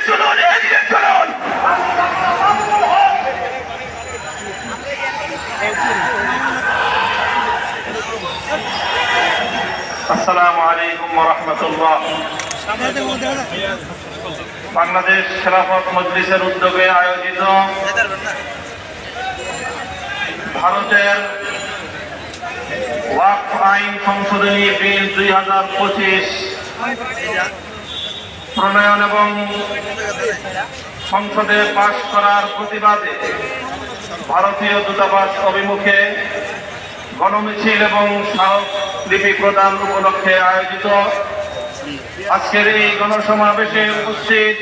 চলুন, এগিয়ে চলুন। আসসালামু আলাইকুম ওয়া রাহমাতুল্লাহ। বাংলাদেশ খেলাফত মজলিসের উদ্যোগে আয়োজিত ভারতের ওয়াকফ আইন সংশোধনী বিল 2025 প্রণয়ন এবং সংসদে পাশ করার প্রতিবাদে ভারতীয় দূতাবাস অভিমুখে গণমিছিল এবং স্মারকলিপি প্রদান উপলক্ষে আয়োজিত আজকের এই গণসমাবেশে উপস্থিত